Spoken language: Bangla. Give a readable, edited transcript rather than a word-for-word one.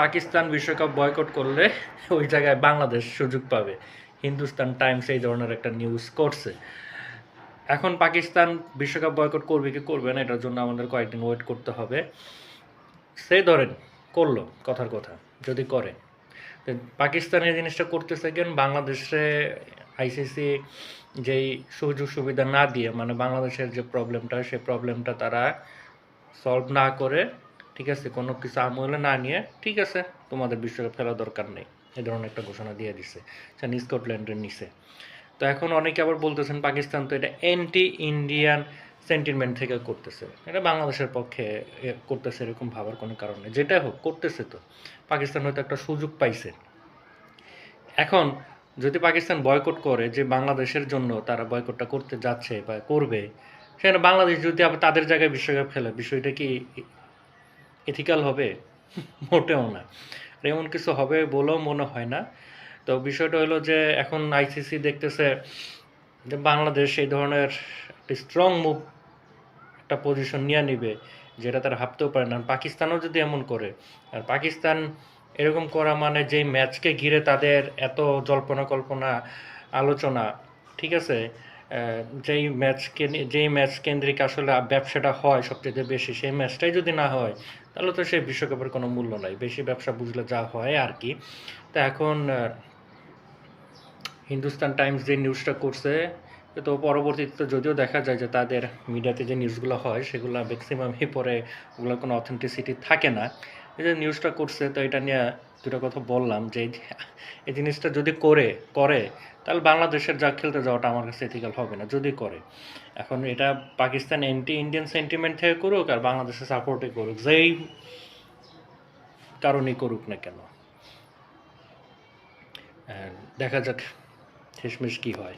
পাকিস্তান বিশ্বকাপ বয়কট করলে ওই জায়গায় বাংলাদেশ সুযোগ পাবে। হিন্দুস্তান টাইমস এই ধরনের একটা নিউজ করছে। এখন পাকিস্তান বিশ্বকাপ বয়কট করবে কি করবে না এটার জন্য আমাদের কয়েকদিন ওয়েট করতে হবে। সে ধরেন করলো, কথার কথা যদি করে, তো পাকিস্তান এই জিনিসটা করতেছে কেন, বাংলাদেশে আইসিসি যেই সুযোগ সুবিধা না দিয়ে, মানে বাংলাদেশের যে প্রবলেমটা সেই প্রবলেমটা তারা সলভ না করে, ঠিক আছে, কোনো কিছু আমলে না নিয়ে, ঠিক আছে তোমাদের বিশ্বকাপ খেলার দরকার নেই, এই ধরনের একটা ঘোষণা দিয়ে দিছে স্কটল্যান্ডের নিচে। তো এখন অনেকে আবার বলতেছেন পাকিস্তান তো এটা অ্যান্টি ইন্ডিয়ান সেন্টিমেন্ট থেকে করতেছে, এটা বাংলাদেশের পক্ষে করতেছে এরকম ভাবার কোনো কারণ নেই। যেটা হোক করতেছে, তো পাকিস্তান হয়তো একটা সুযোগ পাইছে। এখন যদি পাকিস্তান বয়কট করে, যে বাংলাদেশের জন্য তারা বয়কটটা করতে যাচ্ছে বা করবে, সেখানে বাংলাদেশ যদি আবার তাদের জায়গায় বিশ্বকাপ খেলে, বিষয়টা কি এথিক্যাল হবে? মোটেও না। আর এমন কিছু হবে বলেও মনে হয় না। তো বিষয়টা হলো যে এখন আইসিসি দেখতেছে যে বাংলাদেশ এই ধরনের একটা স্ট্রং মুভ, একটা পজিশন নিয়ে নিবে, যেটা তারা ভাবতেও পারে না। পাকিস্তানও যদি এমন করে, আর পাকিস্তান এরকম করা মানে যেই ম্যাচকে ঘিরে তাদের এত জল্পনা কল্পনা আলোচনা, ঠিক আছে, যেই ম্যাচ কেন্দ্রিক আসলে ব্যবসাটা হয় সবচেয়ে বেশি, সেই ম্যাচটাই যদি না হয়, তাহলে তো সেই বিশ্বকাপের কোনো মূল্য নাই। বেশি ব্যবসা বুঝলে যা হয় আর কি। তো এখন হিন্দুস্তান টাইমস যে নিউজটা করছে, তো পরবর্তীতে যদিও দেখা যায় যে তাদের মিডিয়াতে যে নিউজগুলো হয় সেগুলো ম্যাক্সিমামই পরে ওগুলোর কোনো অথেন্টিসিটি থাকে না। এই যে নিউজটা করছে, তো এটা নিয়ে দুটো কথা বললাম যে এই জিনিসটা যদি করে তাহলে বাংলাদেশের যা খেলতে যাওয়াটা আমার কাছে এথিক্যাল হবে না যদি করে। এখন এটা পাকিস্তান অ্যান্টি ইন্ডিয়ান সেন্টিমেন্ট থেকে করুক আর বাংলাদেশের সাপোর্টে করুক, যেই কারণেই করুক না কেন, দেখা যাক শেষমেশ কী হয়।